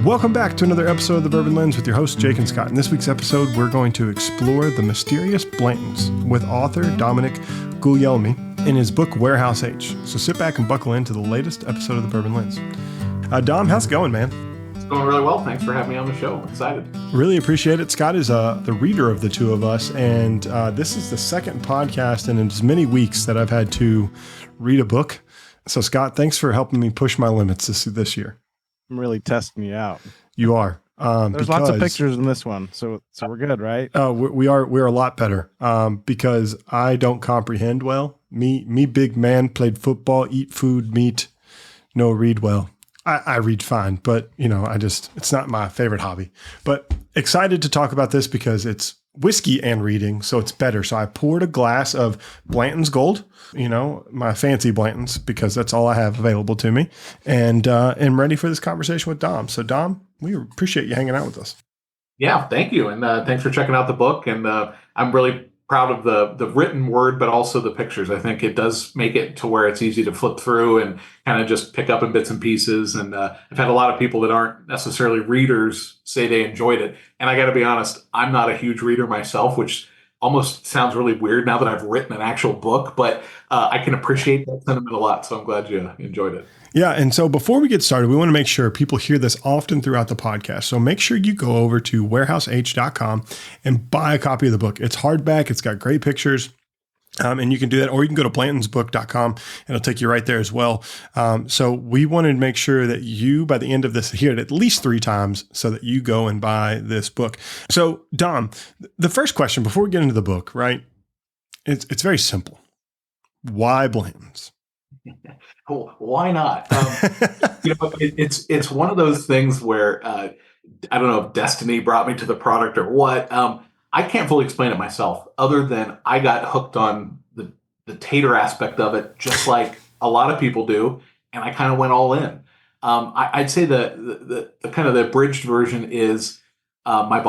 Welcome back to another episode of the Bourbon Lens with your hosts, Jake and Scott. In this week's episode, we're going to explore the mysterious Blantons with author Dominic Guglielmi in his book, Warehouse H. So sit back and buckle into the latest episode of the Bourbon Lens. Dom, how's it going, man? It's going really well. Thanks for having me on the show. I'm excited. Really appreciate it. Scott is the reader of the two of us, and this is the second podcast in as many weeks that I've had to read a book. So, Scott, thanks for helping me push my limits this year. I'm really testing you out. You are. There's lots of pictures in this one, so we're good, right? We're a lot better because I don't comprehend well. Me, big man, played football, eat food, meat, no read well. I read fine, but it's not my favorite hobby. But excited to talk about this because it's whiskey and reading, so it's better. So I poured a glass of Blanton's Gold, my fancy Blantons, because that's all I have available to me, and am ready for this conversation with Dom. So Dom, we appreciate you hanging out with us. Yeah, thank you. And thanks for checking out the book. And I'm really proud of the written word, but also the pictures. I think it does make it to where it's easy to flip through and kind of just pick up in bits and pieces. And I've had a lot of people that aren't necessarily readers say they enjoyed it. And I got to be honest, I'm not a huge reader myself, which almost sounds really weird now that I've written an actual book, but I can appreciate that sentiment a lot. So I'm glad you enjoyed it. Yeah. And so before we get started, we want to make sure people hear this often throughout the podcast. So make sure you go over to warehouseh.com and buy a copy of the book. It's hardback. It's got great pictures. And you can do that, or you can go to blantonsbook.com and it'll take you right there as well. So we wanted to make sure that you, by the end of this, hear it at least 3 times so that you go and buy this book. So Dom, the first question before we get into the book, right? It's very simple. Why Blantons? Well, why not? It's one of those things where I don't know if destiny brought me to the product or what. I can't fully explain it myself, other than I got hooked on the tater aspect of it, just like a lot of people do, and I kind of went all in. I'd say the kind of the abridged version is my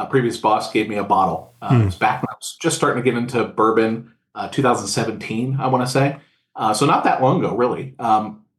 previous boss, gave me a bottle. It was back when I was just starting to get into bourbon, 2017, I want to say. So not that long ago, really.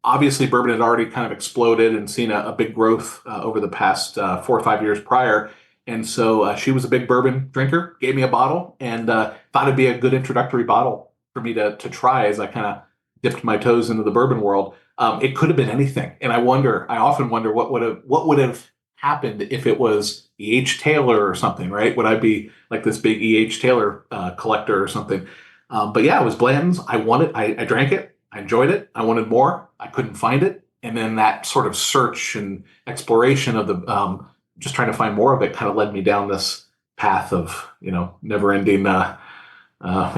Obviously, bourbon had already kind of exploded and seen a big growth over the past 4 or 5 years prior. And so she was a big bourbon drinker, gave me a bottle, and thought it'd be a good introductory bottle for me to try as I kind of dipped my toes into the bourbon world. It could have been anything. And I often wonder what would have happened if it was E.H. Taylor or something, right? Would I be like this big E.H. Taylor collector or something? But yeah, it was Blanton's. I drank it. I enjoyed it. I wanted more. I couldn't find it. And then that sort of search and exploration of the just trying to find more of it kind of led me down this path of, never ending, I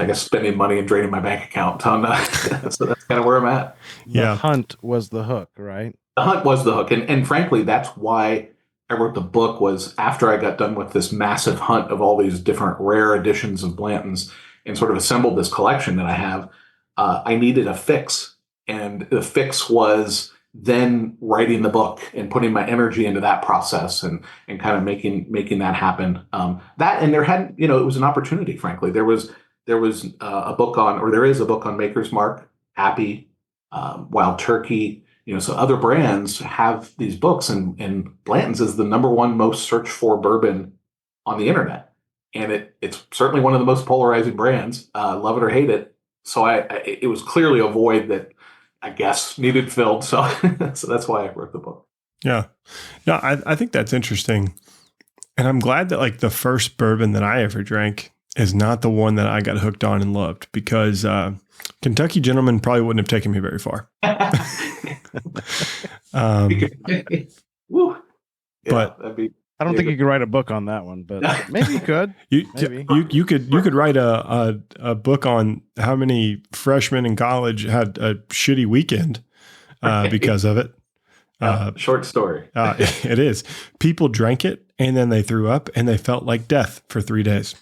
guess, spending money and draining my bank account. So that's kind of where I'm at. Yeah. The hunt was the hook, right? The hunt was the hook. And frankly, that's why I wrote the book, was after I got done with this massive hunt of all these different rare editions of Blanton's and sort of assembled this collection that I have, I needed a fix. And the fix was then writing the book and putting my energy into that process and kind of making that happen. It was an opportunity, frankly. There was a book there is a book on Maker's Mark, Happy, Wild Turkey, so other brands have these books, and Blanton's is the number one most searched for bourbon on the internet. And it's certainly one of the most polarizing brands, love it or hate it. So it was clearly a void that I guess needed filled. So that's why I wrote the book. Yeah. No, I think that's interesting. And I'm glad that like the first bourbon that I ever drank is not the one that I got hooked on and loved, because Kentucky Gentleman probably wouldn't have taken me very far. But I don't think you could write a book on that one, but maybe you could. You could write a book on how many freshmen in college had a shitty weekend because of it. Short story. It is. People drank it and then they threw up and they felt like death for 3 days.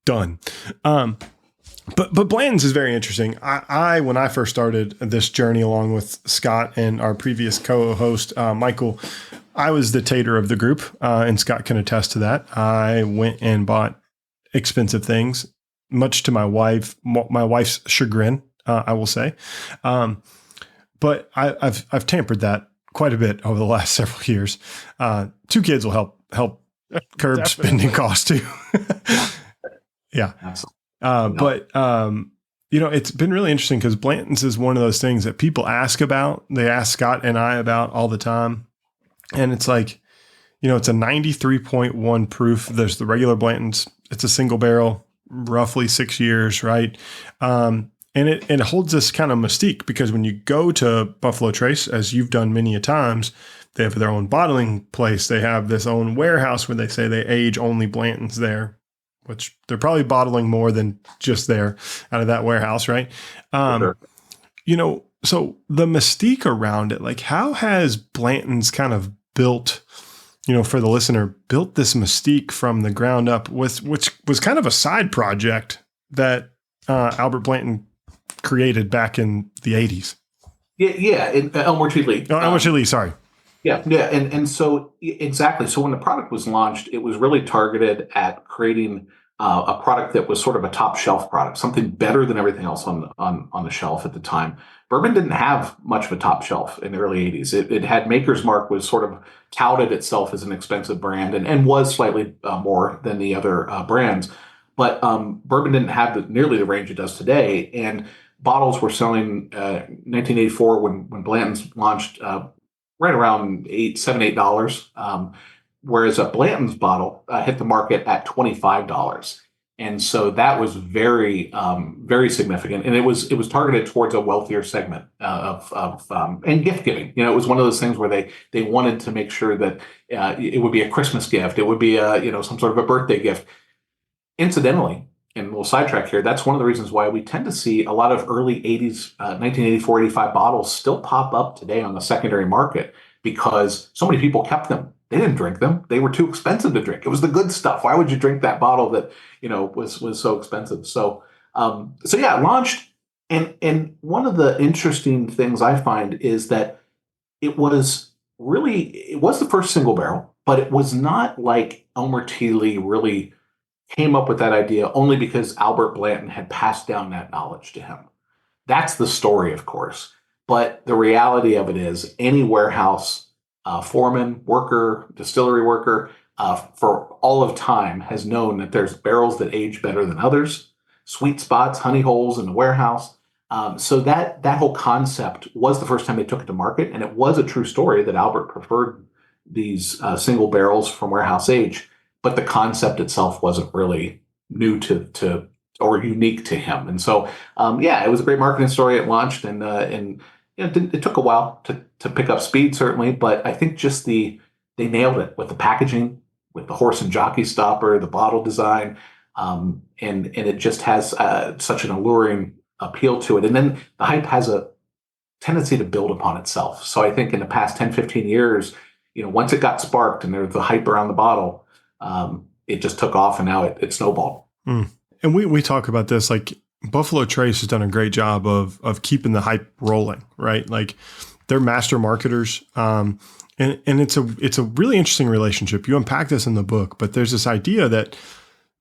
Done. But Blanton's is very interesting. I when I first started this journey along with Scott and our previous co-host, Michael, I was the tater of the group, and Scott can attest to that. I went and bought expensive things, much to my wife's chagrin, I will say. But I've tempered that quite a bit over the last several years. 2 kids will help curb spending costs too. Yeah. But it's been really interesting because Blanton's is one of those things that people ask about. They ask Scott and I about all the time. And it's like, it's a 93.1 proof. There's the regular Blanton's. It's a single barrel, roughly 6 years, right? And it holds this kind of mystique because when you go to Buffalo Trace, as you've done many a times, they have their own bottling place. They have this own warehouse where they say they age only Blanton's there, which they're probably bottling more than just there out of that warehouse, right? Sure. So the mystique around it, like how has Blanton's kind of built, for the listener, built this mystique from the ground up, which was kind of a side project that Albert Blanton created back in the 80s. Yeah. Elmer T. Lee. Oh, Elmer T. Lee, sorry. Yeah. And so exactly. So when the product was launched, it was really targeted at creating a product that was sort of a top shelf product, something better than everything else on the shelf at the time. Bourbon didn't have much of a top shelf in the early 80s. It had Maker's Mark, was sort of touted itself as an expensive brand and was slightly more than the other brands. But bourbon didn't have nearly the range it does today. And bottles were selling 1984 when Blanton's launched right around $8. Whereas a Blanton's bottle hit the market at $25. And so that was very, very significant. And it was targeted towards a wealthier segment and gift giving. It was one of those things where they wanted to make sure that it would be a Christmas gift. It would be some sort of a birthday gift. Incidentally, and we'll sidetrack here, that's one of the reasons why we tend to see a lot of early 80s, 1984, 85 bottles still pop up today on the secondary market because so many people kept them. They didn't drink them. They were too expensive to drink. It was the good stuff. Why would you drink that bottle that, was so expensive? So yeah, it launched. And one of the interesting things I find is that it was the first single barrel, but it was not like Elmer T. Lee really came up with that idea only because Albert Blanton had passed down that knowledge to him. That's the story, of course. But the reality of it is any warehouse foreman, worker, distillery worker, for all of time has known that there's barrels that age better than others, sweet spots, honey holes in the warehouse. So that whole concept was the first time they took it to market. And it was a true story that Albert preferred these single barrels from warehouse age. But the concept itself wasn't really new to or unique to him. And so, it was a great marketing story. It launched and it took a while to pick up speed, certainly. But I think just they nailed it with the packaging, with the horse and jockey stopper, the bottle design. And it just has such an alluring appeal to it. And then the hype has a tendency to build upon itself. So I think in the past 10, 15 years, once it got sparked and there's the hype around the bottle, it just took off and now it snowballed. Mm. And we talk about this, like Buffalo Trace has done a great job of keeping the hype rolling, right? Like they're master marketers. And it's a really interesting relationship. You unpack this in the book, but there's this idea that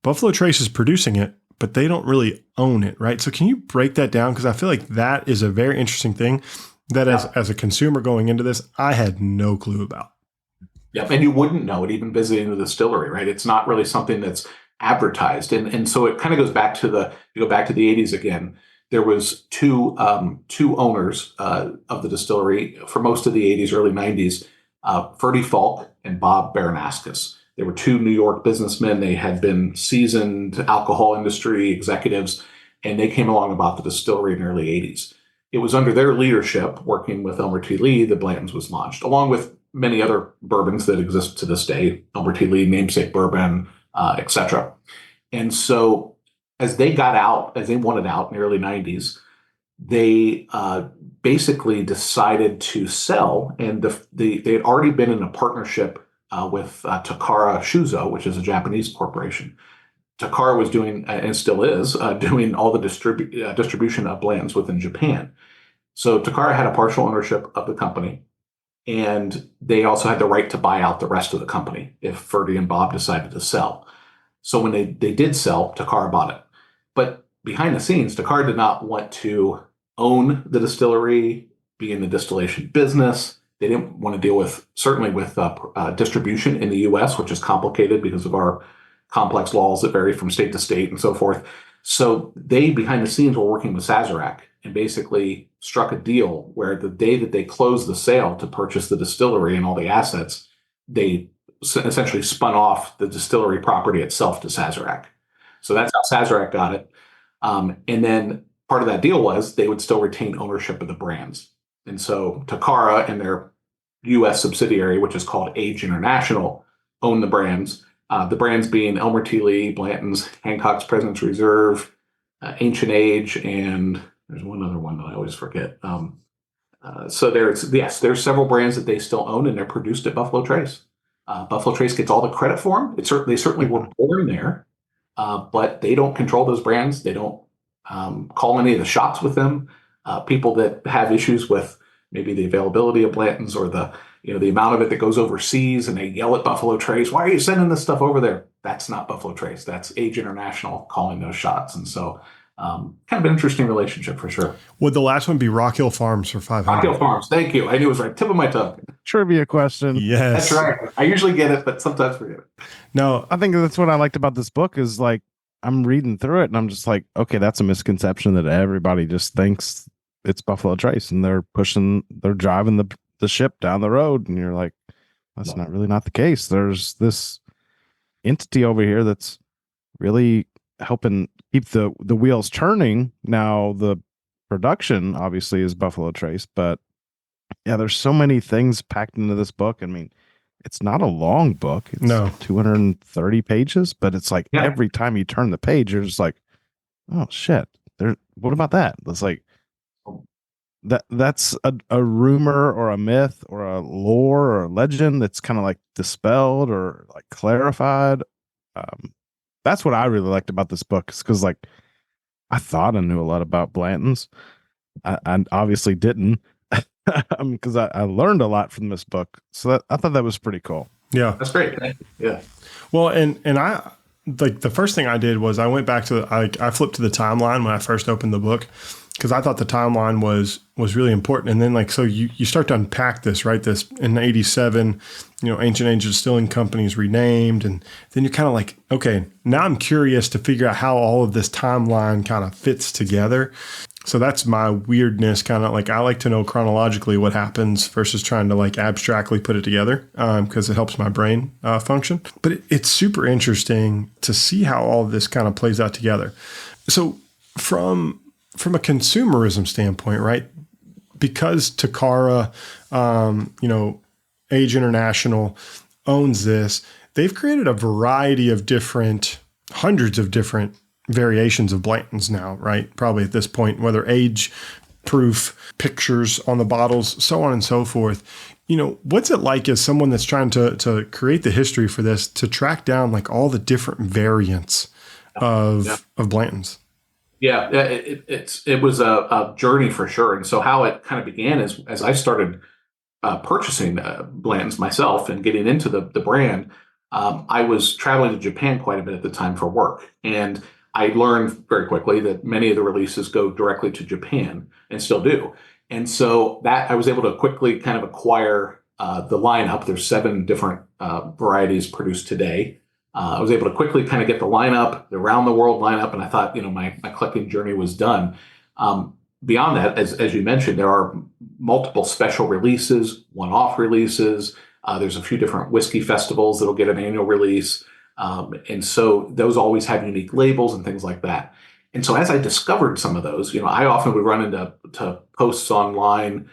Buffalo Trace is producing it, but they don't really own it, right? So can you break that down? Because I feel like that is a very interesting thing that as a consumer going into this, I had no clue about. Yeah, and you wouldn't know it even visiting the distillery, right? It's not really something that's advertised, and so it kind of goes back to the 80s again. There was two owners of the distillery for most of the 80s, early 90s, Ferdy Falk and Bob Baranaskas. They were two New York businessmen. They had been seasoned alcohol industry executives, and they came along about the distillery in the early 80s. It was under their leadership, working with Elmer T. Lee, that Blanton's was launched, along with many other bourbons that exist to this day, Elmer T. Lee, Namesake Bourbon, etc. And so as they wanted out in the early 90s, they basically decided to sell. And they had already been in a partnership with Takara Shuzo, which is a Japanese corporation. Takara was doing, and still is, doing all the distribution of Blanton's within Japan. So Takara had a partial ownership of the company. And they also had the right to buy out the rest of the company if Ferdy and Bob decided to sell. So when they did sell, Takara bought it. But behind the scenes, Takara did not want to own the distillery, be in the distillation business. They didn't want to deal with, certainly with distribution in the U.S., which is complicated because of our complex laws that vary from state to state and so forth. So they, behind the scenes, were working with Sazerac and basically struck a deal where the day that they closed the sale to purchase the distillery and all the assets, they essentially spun off the distillery property itself to Sazerac. So that's how Sazerac got it. And then part of that deal was they would still retain ownership of the brands. And so Takara and their U.S. subsidiary, which is called Age International, own the brands. The brands being Elmer T. Lee, Blanton's, Hancock's President's Reserve, Ancient Age, and there's one other one that I always forget. So there's several brands that they still own, and they're produced at Buffalo Trace. Buffalo Trace gets all the credit for them. They certainly were born there, but they don't control those brands. They don't call any of the shots with them. People that have issues with maybe the availability of Blanton's or the amount of it that goes overseas, and they yell at Buffalo Trace, "Why are you sending this stuff over there?" That's not Buffalo Trace. That's Age International calling those shots. And so kind of an interesting relationship for sure. Would the last one be Rock Hill Farms for 500? Rock Hill Farms. Thank you. I knew it was right. Tip of my tongue. Trivia question. Yes. That's right. I usually get it, but sometimes forget it. No, I think that's what I liked about this book is like, I'm reading through it and I'm just like, okay, that's a misconception that everybody just thinks it's Buffalo Trace and they're driving the ship down the road. And you're like, that's not the case. There's this entity over here that's really helping keep the wheels turning. Now the production obviously is Buffalo Trace, but yeah, there's so many things packed into this book. I mean, it's not a long book. It's 230 pages, but it's like every time you turn the page, you're just like, oh shit. What about that? It's like that's a rumor or a myth or a lore or a legend that's kind of like dispelled or like clarified. That's what I really liked about this book, is because like I thought I knew a lot about Blanton's. I obviously didn't, because I learned a lot from this book. So I thought that was pretty cool. Yeah, that's great. Yeah. Well, and I like the first thing I did was I went back to I flipped to the timeline when I first opened the book, because I thought the timeline was really important. And then so you start to unpack this, right? This in 87, Ancient Age Distilling Company is renamed. And then you're kind of like, okay, now I'm curious to figure out how all of this timeline kind of fits together. So that's my weirdness, kind of like I like to know chronologically what happens versus trying to like abstractly put it together, because it helps my brain function. But it's super interesting to see how all of this kind of plays out together. So from a consumerism standpoint, right? Because Takara, Age International owns this, they've created a variety of hundreds of different variations of Blanton's now, right? Probably at this point, whether age-proof pictures on the bottles, so on and so forth. What's it like as someone that's trying to create the history for this, to track down like all the different variants of Blanton's? Yeah, it was a journey for sure. And so how it kind of began is as I started purchasing Blanton's myself and getting into the brand, I was traveling to Japan quite a bit at the time for work. And I learned very quickly that many of the releases go directly to Japan and still do. And so that I was able to quickly kind of acquire the lineup. There's 7 different varieties produced today. I was able to quickly kind of get the lineup, the around the world lineup, and I thought, my collecting journey was done. Beyond that, as you mentioned, there are multiple special releases, one-off releases. There's a few different whiskey festivals that'll get an annual release. And so those always have unique labels and things like that. And so as I discovered some of those, I often would run into posts online,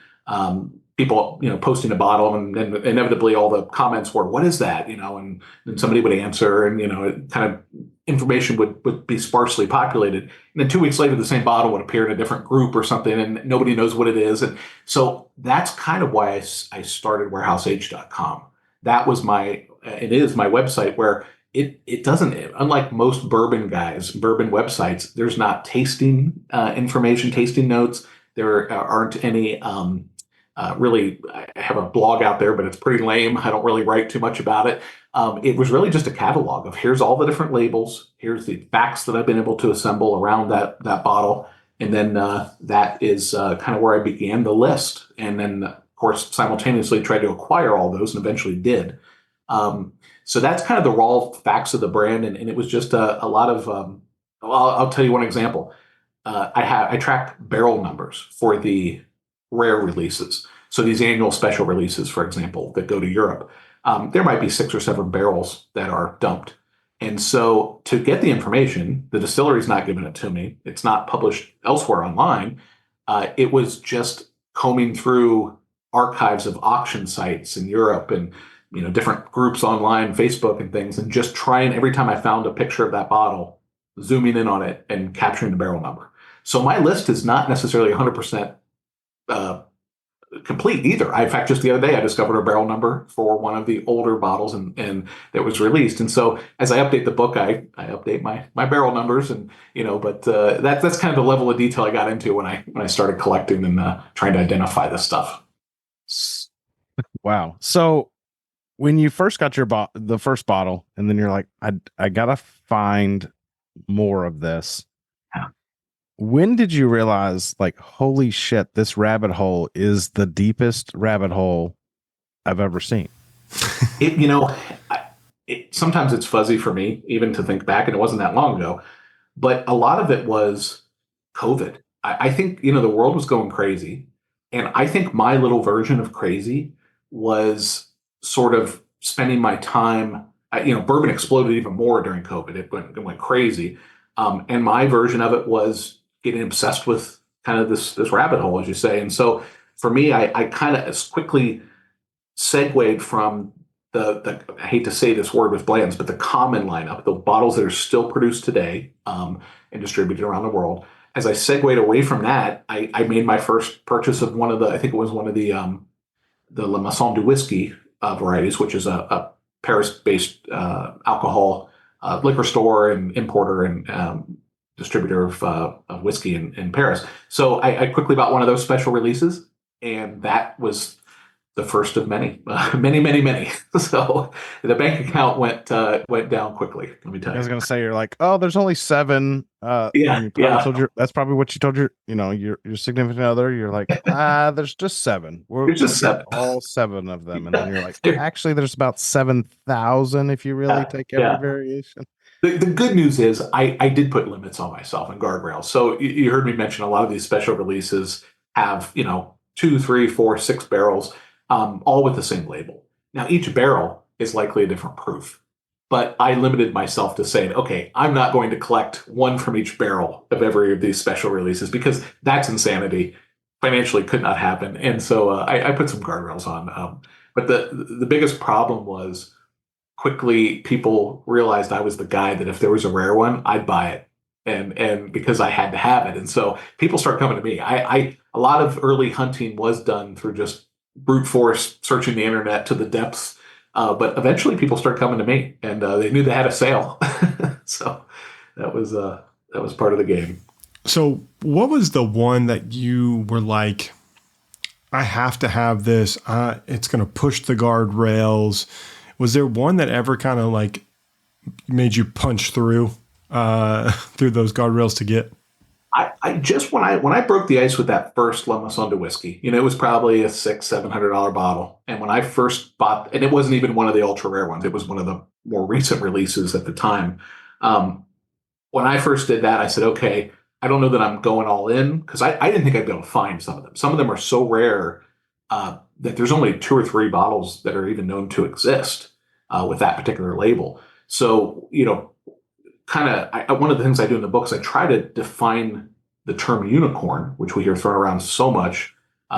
people, posting a bottle, and then inevitably all the comments were, "What is that?" And then somebody would answer, and it kind of information would be sparsely populated. And then 2 weeks later, the same bottle would appear in a different group or something, and nobody knows what it is. And so that's kind of why I started WarehouseAge.com. That was it is my website where it doesn't, unlike most bourbon websites, there's not tasting information, tasting notes. There aren't any really. I have a blog out there, but it's pretty lame. I don't really write too much about it. It was really just a catalog of here's all the different labels. Here's the facts that I've been able to assemble around that bottle. And then that is kind of where I began the list. And then course, simultaneously tried to acquire all those and eventually did. So that's kind of the raw facts of the brand. And it was just a lot of, I'll tell you one example. I track barrel numbers for the rare releases. So these annual special releases, for example, that go to Europe, there might be 6 or 7 barrels that are dumped. And so to get the information, the distillery's not giving it to me. It's not published elsewhere online. It was just combing through archives of auction sites in Europe and different groups online, Facebook and things, and just trying every time I found a picture of that bottle, zooming in on it and capturing the barrel number. So my list is not necessarily 100% complete either. In fact, just the other day, I discovered a barrel number for one of the older bottles and that was released. And so as I update the book, I update my barrel numbers and, but that's kind of the level of detail I got into when I started collecting and trying to identify this stuff. Wow. So when you first got the first bottle and then you're like, I got to find more of this. Yeah. When did you realize, like, holy shit, this rabbit hole is the deepest rabbit hole I've ever seen? Sometimes it's fuzzy for me even to think back, and it wasn't that long ago, but a lot of it was COVID. I think, the world was going crazy. And I think my little version of crazy was sort of spending my time, bourbon exploded even more during COVID. It went crazy. And my version of it was getting obsessed with kind of this rabbit hole, as you say. And so for me, I kind of as quickly segued from the I hate to say this word with Blanton's, but the common lineup, the bottles that are still produced today and distributed around the world. As I segued away from that, I made my first purchase of one of the La Maison du Whiskey varieties, which is a Paris-based alcohol liquor store and importer and distributor of whiskey in Paris. So I quickly bought one of those special releases, and that was the first of many. So the bank account went down quickly. Let me tell you. I was going to say, you're like, oh, there's only 7. Yeah. That's probably what you told your significant other. You're like, there's just 7. There's just 7. All 7 of them, and then you're like, actually, there's about 7,000 if you really take every variation. The good news is I did put limits on myself and guardrails. So you heard me mention a lot of these special releases have 2, 3, 4, 6 barrels. All with the same label. Now, each barrel is likely a different proof, but I limited myself to saying, okay, I'm not going to collect one from each barrel of every of these special releases because that's insanity. Financially could not happen. And so I put some guardrails on. But the biggest problem was quickly people realized I was the guy that if there was a rare one, I'd buy it. And because I had to have it. And so people start coming to me. A lot of early hunting was done through just brute force searching the internet to the depths. But eventually people start coming to me and they knew they had a sale. So that was part of the game. So what was the one that you were like, I have to have this. It's going to push the guardrails. Was there one that ever kind of like made you punch through those guardrails to get? I just when I broke the ice with that first La Maison de whiskey, it was probably a $600-700 bottle. And when I first bought, and it wasn't even one of the ultra rare ones, it was one of the more recent releases at the time. When I first did that, I said, okay, I don't know that I'm going all in because I didn't think I'd be able to find some of them. Some of them are so rare that there's only 2 or 3 bottles that are even known to exist with that particular label. So, one of the things I do in the book is I try to define the term unicorn, which we hear thrown around so much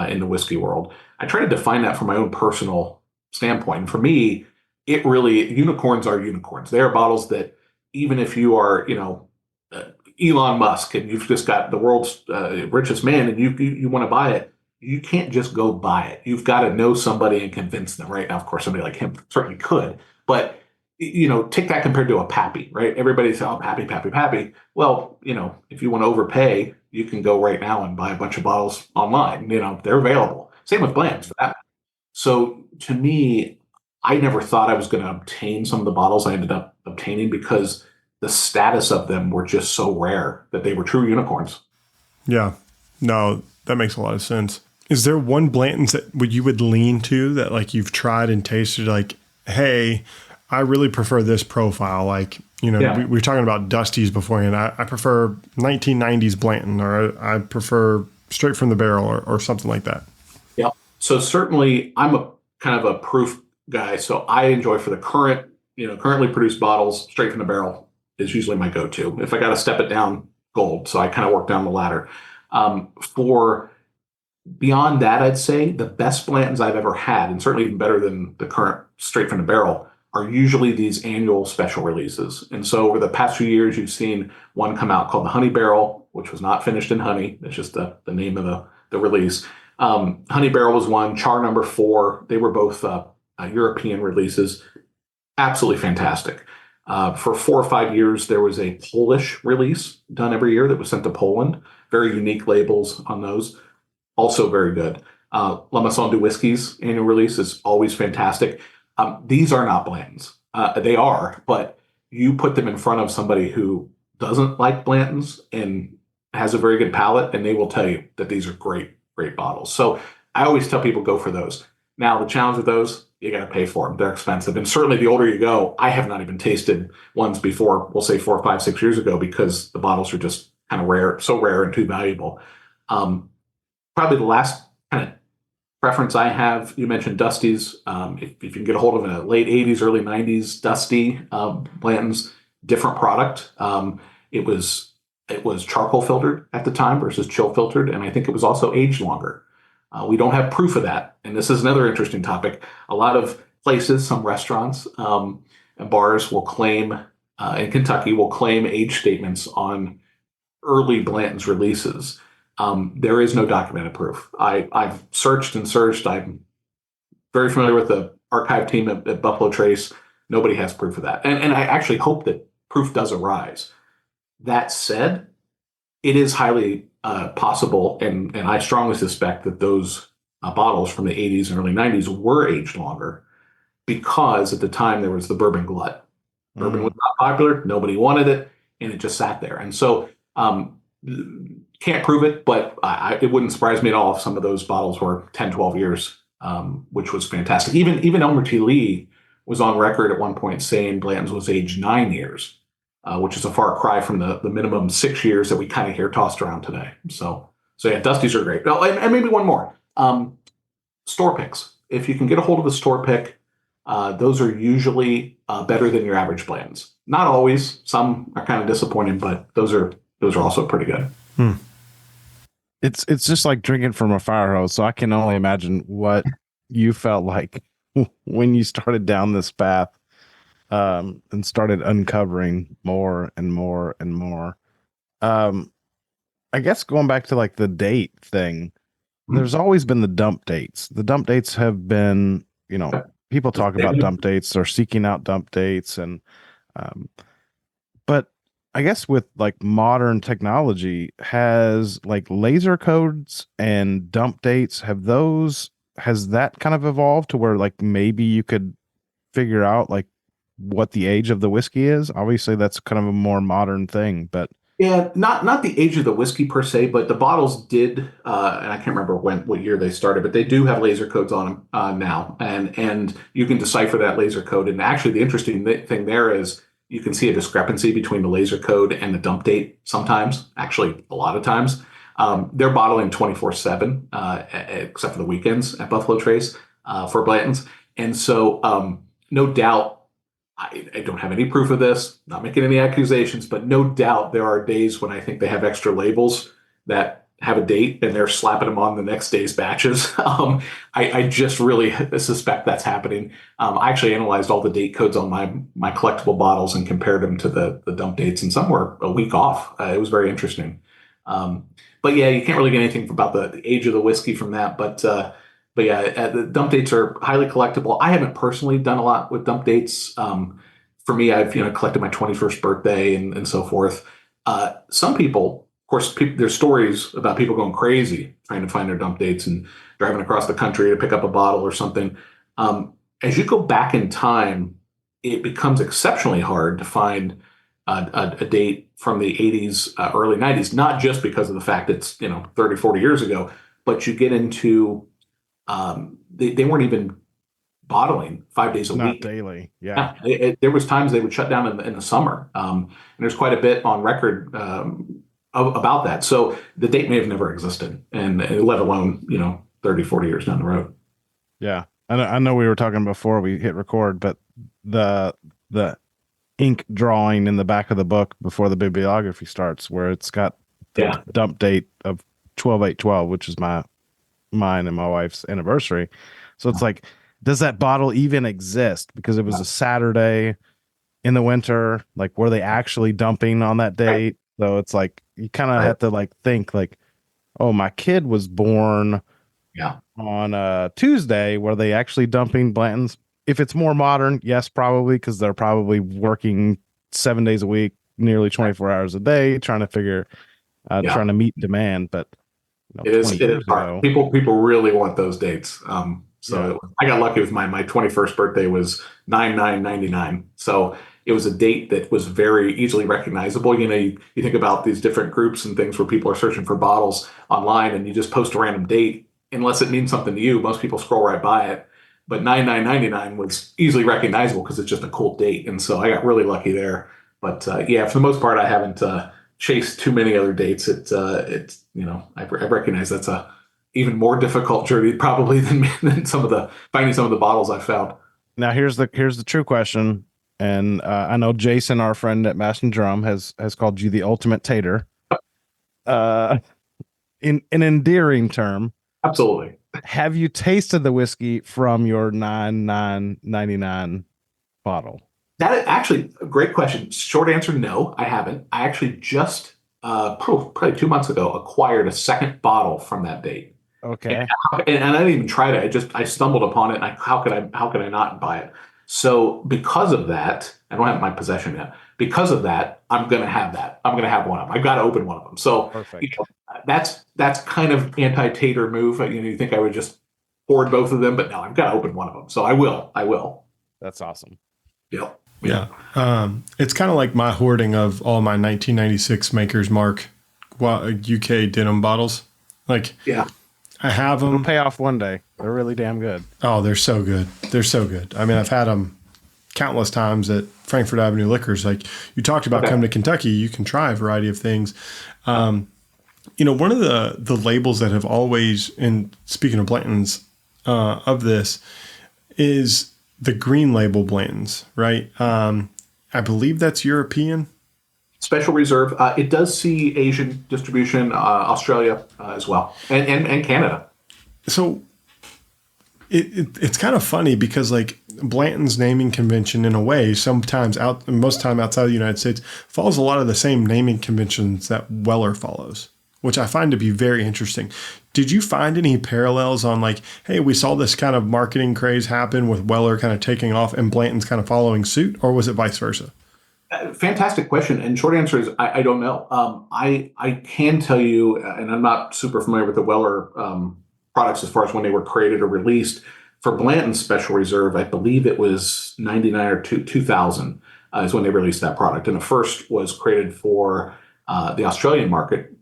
in the whiskey world. I try to define that from my own personal standpoint. And for me, unicorns are unicorns. They are bottles that even if you are, Elon Musk and you've just got the world's richest man and you want to buy it, you can't just go buy it. You've got to know somebody and convince them. Right now, of course, somebody like him certainly could, but take that compared to a Pappy, right? Everybody says, oh, Pappy. Well, if you want to overpay, you can go right now and buy a bunch of bottles online. They're available. Same with Blanton's for that. So to me, I never thought I was going to obtain some of the bottles I ended up obtaining because the status of them were just so rare that they were true unicorns. Yeah. No, that makes a lot of sense. Is there one Blanton's that you would lean to that like you've tried and tasted like, hey, I really prefer this profile? Like, we were talking about Dusty's beforehand. I prefer 1990s Blanton, or I prefer straight from the barrel or something like that. Yeah. So certainly I'm a kind of a proof guy. So I enjoy for the currently produced bottles, straight from the barrel is usually my go-to. If I got to step it down, gold. So I kind of work down the ladder. For beyond that, I'd say the best Blantons I've ever had, and certainly even better than the current straight from the barrel, are usually these annual special releases. And so over the past few years, you've seen one come out called the Honey Barrel, which was not finished in honey. It's just the name of the release. Honey Barrel was one. Char number 4. They were both European releases. Absolutely fantastic. For 4 or 5 years, there was a Polish release done every year that was sent to Poland. Very unique labels on those. Also very good. La Maison du Whiskey's annual release is always fantastic. These are not Blantons. They are, but you put them in front of somebody who doesn't like Blantons and has a very good palate, and they will tell you that these are great, great bottles. So I always tell people go for those. Now, the challenge with those, you got to pay for them. They're expensive. And certainly the older you go, I have not even tasted ones before, we'll say 4, 5, 6 years ago, because the bottles are just kind of rare, so rare and too valuable. Probably the last kind of preference I have, you mentioned Dusty's. If you can get a hold of a late 80s, early 90s Dusty Blanton's, different product. It was charcoal filtered at the time versus chill filtered, and I think it was also aged longer. We don't have proof of that, and this is another interesting topic. A lot of places, some restaurants and bars will claim, in Kentucky, will claim age statements on early Blanton's releases. There is no documented proof. I've searched and searched. I'm very familiar with the archive team at Buffalo Trace. Nobody has proof of that. And I actually hope that proof does arise. That said, it is highly possible, and I strongly suspect that those bottles from the 80s and early 90s were aged longer, because at the time there was the bourbon glut. Bourbon was not popular. Nobody wanted it, and it just sat there. And so can't prove it, but it wouldn't surprise me at all if some of those bottles were 10, 12 years, which was fantastic. Even Elmer T. Lee was on record at one point saying Blanton's was aged 9 years, which is a far cry from the minimum 6 years that we kind of hear tossed around today. So yeah, Dusty's are great. Oh, and maybe one more. Store picks. If you can get a hold of a store pick, those are usually better than your average Blanton's. Not always. Some are kind of disappointing, but those are also pretty good. It's just like drinking from a fire hose. So I can only imagine what you felt like when you started down this path and started uncovering more and more and more. I guess going back to like the date thing, there's always been the dump dates. The dump dates have been, people talk about dump dates or seeking out dump dates, and but I guess with like modern technology, has like laser codes and dump dates, has that kind of evolved to where like maybe you could figure out like what the age of the whiskey is? Obviously that's kind of a more modern thing, but yeah, not the age of the whiskey per se, but the bottles did, and I can't remember what year they started, but they do have laser codes on them now, and you can decipher that laser code. And actually, the interesting thing there is you can see a discrepancy between the laser code and the dump date sometimes, actually a lot of times. They're bottling 24/7, except for the weekends at Buffalo Trace for Blanton's. And so no doubt, I don't have any proof of this, not making any accusations, but no doubt there are days when I think they have extra labels that have a date and they're slapping them on the next day's batches. I just really suspect that's happening. I actually analyzed all the date codes on my collectible bottles and compared them to the dump dates, and some were a week off. It was very interesting. But yeah, you can't really get anything about the age of the whiskey from that. But yeah, the dump dates are highly collectible. I haven't personally done a lot with dump dates. For me, I've collected my 21st birthday and so forth. Some people, of course, there's stories about people going crazy trying to find their dump dates and driving across the country to pick up a bottle or something. As you go back in time, it becomes exceptionally hard to find a date from the 80s, early 90s, not just because of the fact it's 30, 40 years ago, but you get into they weren't even bottling 5 days a Not week. daily. Yeah. There was times they would shut down in the summer. And there's quite a bit on record about that. So the date may have never existed, and let alone, 30, 40 years down the road. Yeah. I know we were talking before we hit record, but the ink drawing in the back of the book before the bibliography starts, where it's got the dump date of 12/8/12, which is mine and my wife's anniversary. So it's like, does that bottle even exist? Because it was a Saturday in the winter. Like, were they actually dumping on that date? So it's like, you kind of have to like think like, oh, my kid was born on a Tuesday. Were they actually dumping Blanton's? If it's more modern, yes, probably, because they're probably working 7 days a week, nearly 24 hours a day, trying to meet demand. But it is hard. People really want those dates. I got lucky with my 21st birthday was 9/9/99. So it was a date that was very easily recognizable. You think about these different groups and things where people are searching for bottles online, and you just post a random date. Unless it means something to you, most people scroll right by it. But 9/9/99 was easily recognizable because it's just a cool date. And so I got really lucky there. But for the most part, I haven't chased too many other dates. I recognize that's a even more difficult journey probably than finding some of the bottles I found. Now here's the true question. And I know Jason, our friend at Mash and Drum, has called you the ultimate tater. In an endearing term. Absolutely. Have you tasted the whiskey from your 9/9/99 bottle? That actually, a great question. Short answer, no, I haven't. I actually just probably 2 months ago acquired a second bottle from that date. Okay. And I didn't even try it. I stumbled upon it. And how could I not buy it? So because of that, I don't have it in my possession yet. Because of that, I'm going to have that. I'm going to have one of them. I've got to open one of them. So perfect. That's kind of anti-tater move. You think I would just hoard both of them, but no, I've got to open one of them. So I will. That's awesome. Yep. Yeah. It's kind of like my hoarding of all my 1996 Maker's Mark UK denim bottles. Like, I have them. It'll pay off one day. They're really damn good. Oh, they're so good. They're so good. I mean, I've had them countless times at Frankfurt Avenue Liquors. Like you talked about, come to Kentucky, you can try a variety of things. One of the labels that have always, and speaking of Blanton's, of this is the green label Blanton's, right? I believe that's European. Special Reserve. It does see Asian distribution, Australia as well, and Canada. So it's kind of funny because like Blanton's naming convention in a way, most time outside of the United States, follows a lot of the same naming conventions that Weller follows, which I find to be very interesting. Did you find any parallels on like, hey, we saw this kind of marketing craze happen with Weller kind of taking off and Blanton's kind of following suit, or was it vice versa? Fantastic question. And short answer is I don't know. I can tell you, and I'm not super familiar with the Weller products as far as when they were created or released. For Blanton's Special Reserve, I believe it was 99 or 2000 is when they released that product. And the first was created for the Australian market.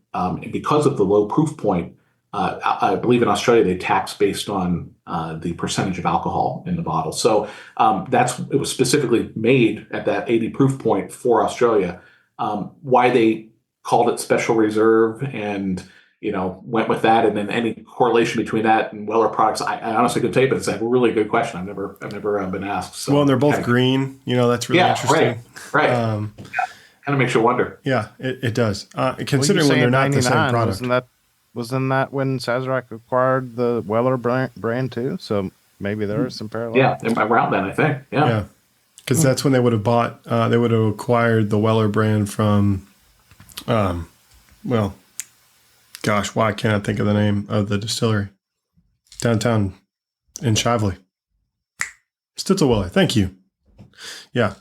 Because of the low proof point, I believe in Australia they tax based on the percentage of alcohol in the bottle. So it was specifically made at that 80 proof point for Australia. Why they called it Special Reserve and went with that, and then any correlation between that and Weller products, I honestly couldn't tell you, but it's a really good question. I've never been asked. So, well, and they're both green. That's really interesting. Right. Kind of makes you wonder. Yeah, it does. Considering when they're not the same product. Wasn't that when Sazerac acquired the Weller brand too? So maybe there is some parallel. Yeah, around then, I think. Yeah. Because that's when they would have they would have acquired the Weller brand from, why can't I think of the name of the distillery? Downtown in Shively. Stitzel Weller. Thank you. Yeah.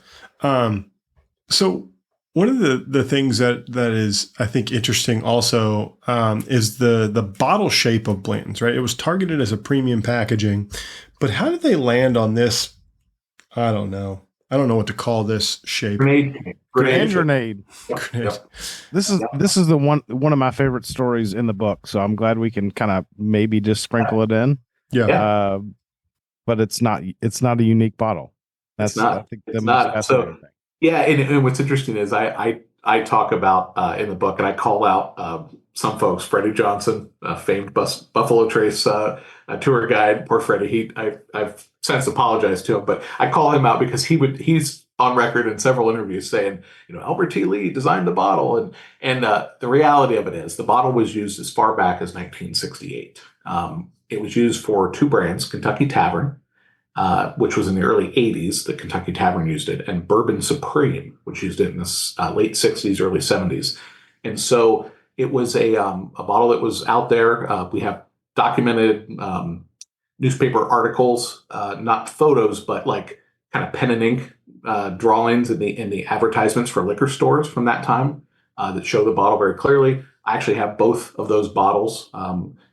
So one of the things that is, I think, interesting also is the bottle shape of Blanton's, right? It was targeted as a premium packaging, but how did they land on this? I don't know, I don't know what to call this shape. Grenade. Grenade. Yep. Grenade. Yep. This is the one of my favorite stories in the book. So I'm glad we can kind of maybe just sprinkle it in. Yeah. But it's not a unique bottle. That's It's not. I think It's the not. most fascinating thing. Yeah, and what's interesting is I talk about in the book, and I call out some folks. Freddie Johnson, a famed Buffalo Trace tour guide. Poor Freddie. I've since apologized to him, but I call him out because he's on record in several interviews saying, Albert T. Lee designed the bottle, and the reality of it is the bottle was used as far back as 1968. It was used for two brands, Kentucky Tavern, which was in the early 80s. The Kentucky Tavern used it, and Bourbon Supreme, which used it in the late 60s, early 70s. And so it was a bottle that was out there. We have documented newspaper articles, not photos, but like kind of pen and ink drawings in the advertisements for liquor stores from that time that show the bottle very clearly. I actually have both of those bottles.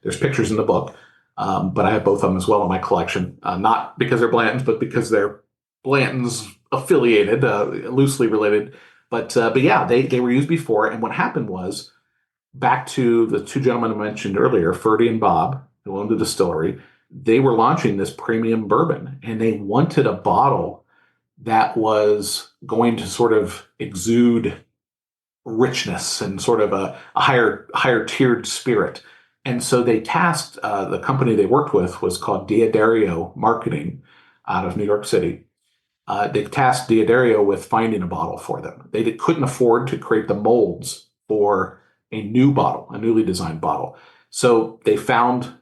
There's pictures in the book. But I have both of them as well in my collection, not because they're Blantons, but because they're Blantons affiliated, loosely related. But yeah, they were used before. And what happened was, back to the two gentlemen I mentioned earlier, Ferdy and Bob, who owned the distillery, they were launching this premium bourbon, and they wanted a bottle that was going to sort of exude richness and sort of a higher tiered spirit. And so they tasked the company they worked with was called D'Addario Marketing out of New York City. They tasked D'Addario with finding a bottle for them. They couldn't afford to create the molds for a new bottle, a newly designed bottle. So they found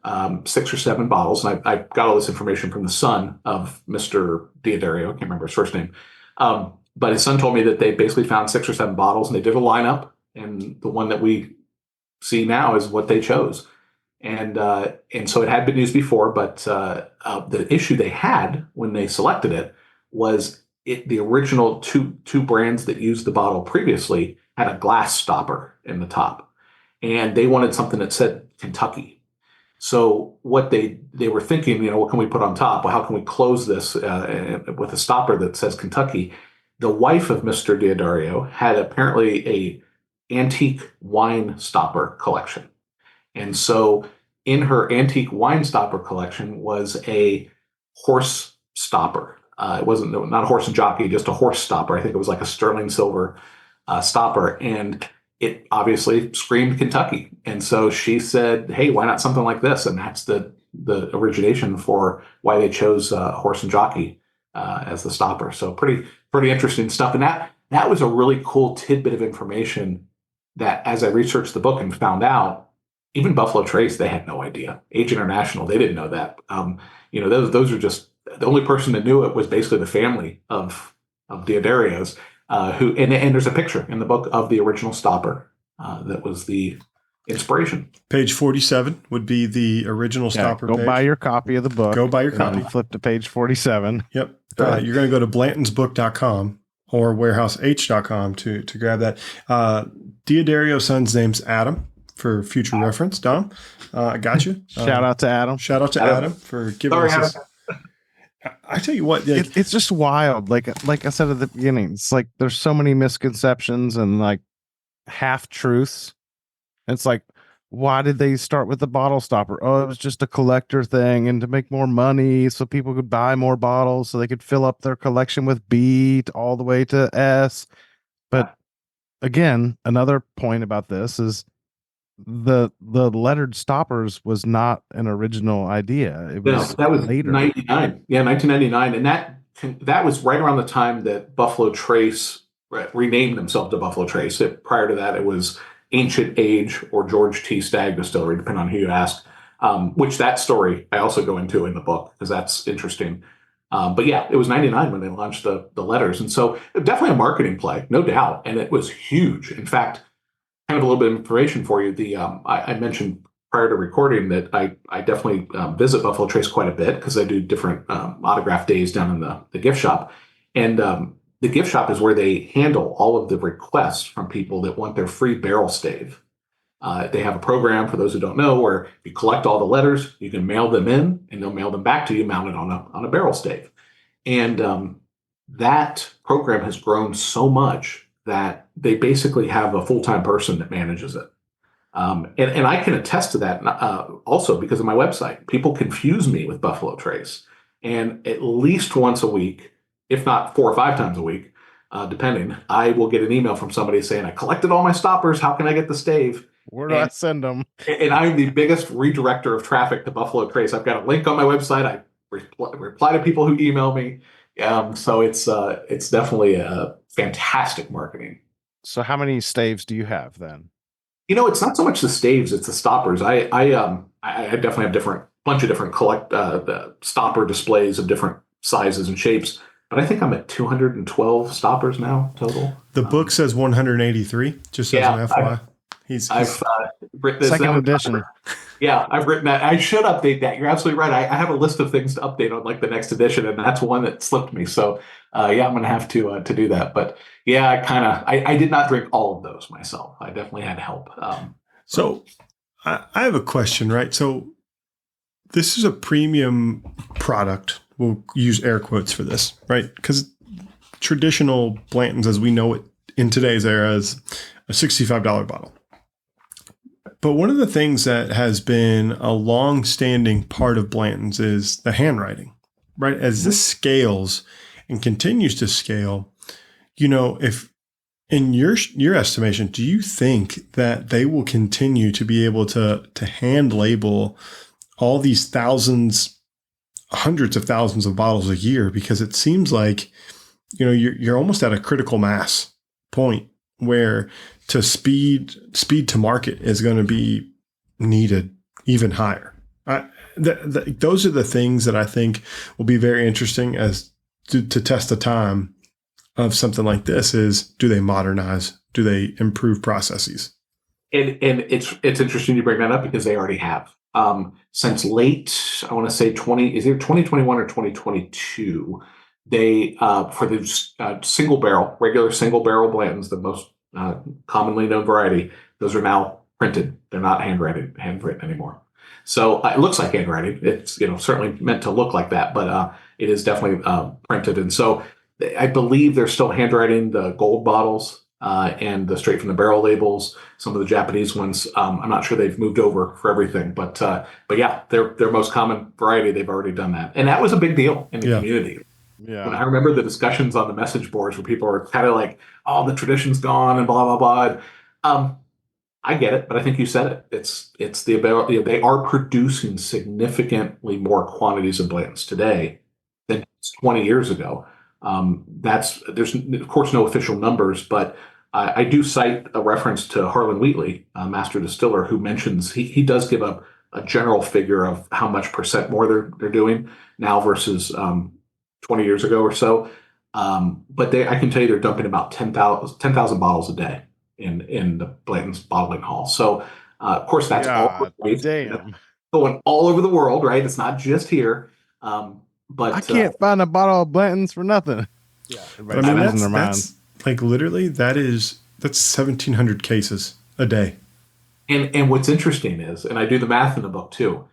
6 or 7 bottles, and I got all this information from the son of Mr. D'Addario. I can't remember his first name. But his son told me that they basically found 6 or 7 bottles, and they did a lineup, and the one that we see now is what they chose. And so it had been used before, but the issue they had when they selected it was the original two brands that used the bottle previously had a glass stopper in the top, and they wanted something that said Kentucky. So what they were thinking, what can we put on top? Well, how can we close this with a stopper that says Kentucky? The wife of Mr. D'Addario had apparently a antique wine stopper collection. And so in her antique wine stopper collection was a horse stopper. It wasn't not a horse and jockey, just a horse stopper. I think it was like a sterling silver stopper. And it obviously screamed Kentucky. And so she said, hey, why not something like this? And that's the origination for why they chose horse and jockey as the stopper. So pretty interesting stuff. And that was a really cool tidbit of information that, as I researched the book and found out, even Buffalo Trace, they had no idea. Age International, they didn't know that. Those are just the only person that knew it was basically the family of D'Addario's. And there's a picture in the book of the original stopper that was the inspiration. Page 47 would be the original stopper. Go page. buy your copy of the book. Go buy your copy. Flip to page 47. Yep. You're going to go to blantonsbook.com or warehouseh.com to grab that. D'Addario's son's name's Adam. For future reference, Dom, I got you. Shout out to Adam. Shout out to Adam for giving us this. I tell you what, it's just wild. Like I said at the beginning, it's like there's so many misconceptions and like half truths. It's like, why did they start with the bottle stopper? Oh, it was just a collector thing and to make more money so people could buy more bottles so they could fill up their collection with B all the way to S. But again, another point about this is the lettered stoppers was not an original idea. It was that was later. 99. Yeah, 1999. And that was right around the time that Buffalo Trace renamed themselves to Buffalo Trace. Prior to that, it was Ancient Age or George T. Stagg Distillery, depending on who you ask, which that story I also go into in the book because that's interesting. But yeah, it was 99 when they launched the letters. And so definitely a marketing play, no doubt. And it was huge. In fact, kind of a little bit of information for you. I mentioned prior to recording that I definitely visit Buffalo Trace quite a bit because I do different autograph days down in the gift shop. And the gift shop is where they handle all of the requests from people that want their free barrel stave. They have a program, for those who don't know, where you collect all the letters, you can mail them in, and they'll mail them back to you mounted on a barrel stave. And that program has grown so much that they basically have a full-time person that manages it. And I can attest to that also because of my website. People confuse me with Buffalo Trace. And at least once a week, if not 4 or 5 times a week, depending, I will get an email from somebody saying, I collected all my stoppers. How can I get the stave? Where do I send them? And I'm the biggest redirector of traffic to Buffalo Trace. I've got a link on my website. I reply to people who email me. So it's definitely a fantastic marketing. So how many staves do you have then? It's not so much the staves; it's the stoppers. I definitely have bunch of different the stopper displays of different sizes and shapes. But I think I'm at 212 stoppers now total. The book says 183. Just as an FYI. I've written this second edition. Yeah, I've written that. I should update that. You're absolutely right. I have a list of things to update on like the next edition, and that's one that slipped me. So I'm going to have to do that. But yeah, I did not drink all of those myself. I definitely had help. So I have a question, right? So this is a premium product. We'll use air quotes for this, right? Because traditional Blantons, as we know it in today's era, is a $65 bottle. But one of the things that has been a long-standing part of Blanton's is the handwriting, right? As this scales and continues to scale, if in your estimation, do you think that they will continue to be able to hand label all these hundreds of thousands of bottles a year? Because it seems like, you're almost at a critical mass point where to speed to market is going to be needed even higher. Those are the things that I think will be very interesting as to test the time of something like this is, do they modernize? Do they improve processes? And it's interesting you bring that up because they already have. Since late, I want to say 2021 or 2022, they, for the regular single barrel Blantons, the most commonly known variety, those are now printed. They're not handwritten anymore. So it looks like handwriting. It's certainly meant to look like that, but it is definitely printed. And so I believe they're still handwriting the gold bottles and the straight from the barrel labels. Some of the Japanese ones, I'm not sure they've moved over for everything, but yeah, their most common variety, they've already done that, and that was a big deal in the community. Yeah. When I remember the discussions on the message boards where people were kind of like, "Oh, the tradition's gone," and blah blah blah. I get it, but I think you said it. It's the ability. They are producing significantly more quantities of Blantons today than 20 years ago. There's of course no official numbers, but I do cite a reference to Harlan Wheatley, master distiller, who mentions he does give a general figure of how much percent more they're doing now versus 20 years ago or so. But I can tell you they're dumping about 10,000 bottles a day in the Blanton's bottling hall. So of course that's all going all over the world, right? It's not just here. But I can't find a bottle of Blanton's for nothing. Yeah, but I mean that's like literally that's 1,700 cases a day. And what's interesting is, and I do the math in the book too.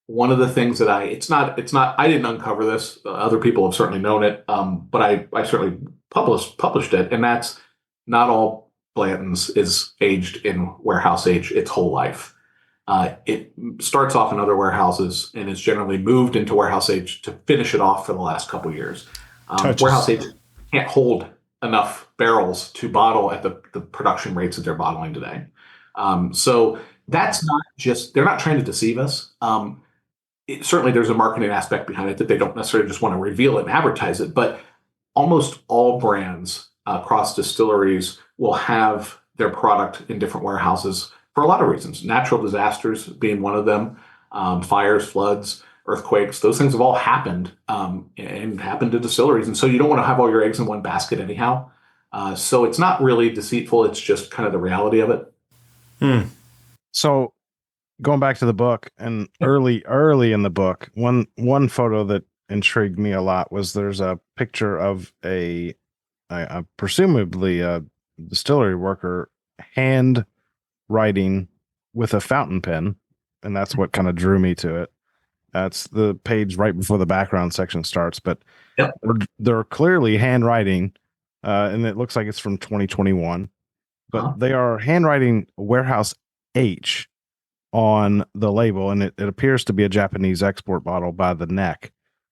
One of the things that I didn't uncover this. Other people have certainly known it, but I certainly published it, and that's not all Blanton's is aged in warehouse age its whole life. It starts off in other warehouses and is generally moved into warehouse age to finish it off for the last couple of years. Warehouse age can't hold enough barrels to bottle at the production rates that they're bottling today. So that's not just, they're not trying to deceive us. Certainly there's a marketing aspect behind it that they don't necessarily just want to reveal it and advertise it, but almost all brands across distilleries will have their product in different warehouses for a lot of reasons. Natural disasters being one of them, fires, floods, earthquakes, those things have all happened and happened to distilleries. And so you don't want to have all your eggs in one basket anyhow. So it's not really deceitful. It's just kind of the reality of it. So going back to the book and early in the book, one photo that intrigued me a lot was there's a picture of a presumably a distillery worker hand writing with a fountain pen, and that's what kind of drew me to it. That's the page right before the background section starts, but Yep. they're clearly handwriting, and it looks like it's from 2021, but they are handwriting Warehouse H on the label, and it appears to be a Japanese export bottle by the neck.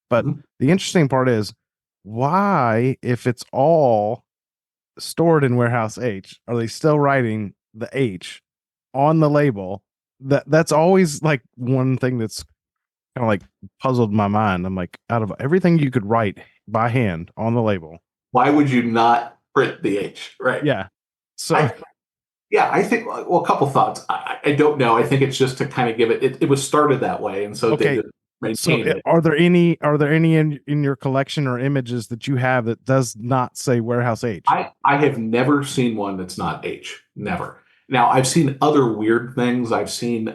But the interesting part is, why, if it's all stored in Warehouse H, are they still writing the H on the label? That's always like one thing that's kind of like puzzled my mind. I'm like, out of everything you could write by hand on the label, why would you not print the H? Right. Yeah. So I think, well, a couple thoughts. I don't know. I think it's just to kind of give it was started that way. And so they maintained it. Are there any in your collection or images that you have that does not say Warehouse H? I have never seen one that's not H. Never. Now, I've seen other weird things. I've seen,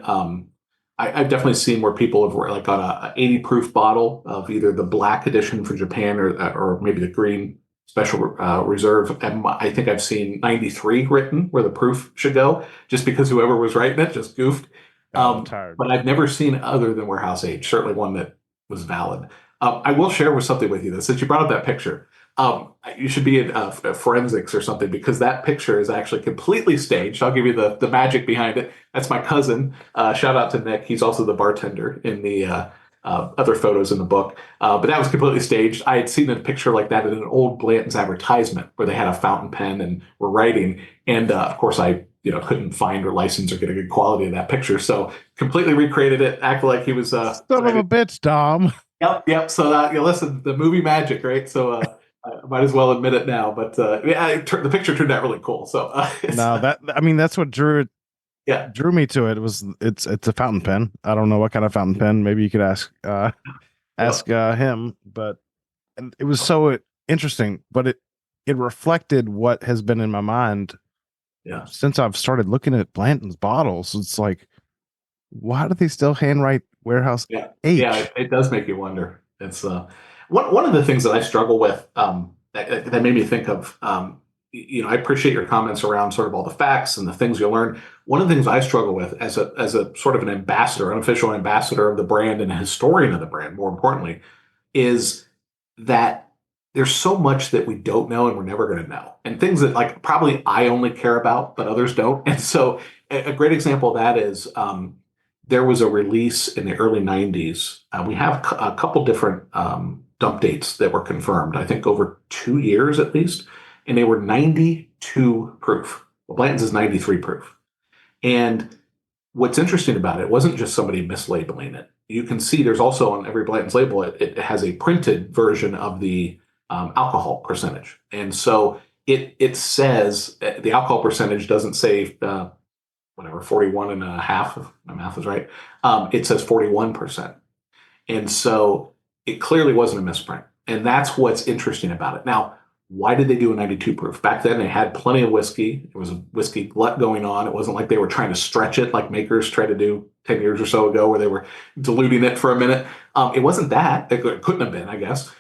I've definitely seen where people have like got a 80 proof bottle of either the black edition for Japan or maybe the green special reserve. And I think I've seen 93 written where the proof should go, just because whoever was writing it just goofed. I'm tired. But I've never seen other than Warehouse H, certainly one that was valid. I will share with something with you, though, since you brought up that picture. You should be in forensics or something, because that picture is actually completely staged. I'll give you the magic behind it. That's my cousin. Shout out to Nick. He's also the bartender in the other photos in the book. But that was completely staged. I had seen a picture like that in an old Blanton's advertisement where they had a fountain pen and were writing. And of course, I couldn't find or license or get a good quality of that picture. So completely recreated it, acted like he was son of a bitch, Dom. Yep. So listen, the movie magic, right? So I might as well admit it now. But the picture turned out really cool. So that's what drew me to it. It's a fountain pen. I don't know what kind of fountain pen. Maybe you could ask him. But it was so interesting. But it reflected what has been in my mind. Yeah. Since I've started looking at Blanton's bottles, it's like, why do they still handwrite Warehouse H? Yeah, it does make you wonder. It's one of the things that I struggle with that made me think of. I appreciate your comments around sort of all the facts and the things you'll learn. One of the things I struggle with as a sort of an ambassador, unofficial ambassador of the brand and a historian of the brand, more importantly, is that there's so much that we don't know and we're never going to know, and things that like probably I only care about, but others don't. And so a great example of that is there was a release in the early 90s. We have a couple different dump dates that were confirmed, I think over 2 years at least, and they were 92 proof. Well, Blanton's is 93 proof. And what's interesting about it wasn't just somebody mislabeling it. You can see there's also on every Blanton's label, it has a printed version of the alcohol percentage. And so it says the alcohol percentage doesn't say 41 and a half, if my math is right. It says 41%. And so it clearly wasn't a misprint. And that's what's interesting about it. Now, why did they do a 92 proof? Back then, they had plenty of whiskey. There was a whiskey glut going on. It wasn't like they were trying to stretch it like makers tried to do 10 years or so ago, where they were diluting it for a minute. It wasn't that. It couldn't have been, I guess.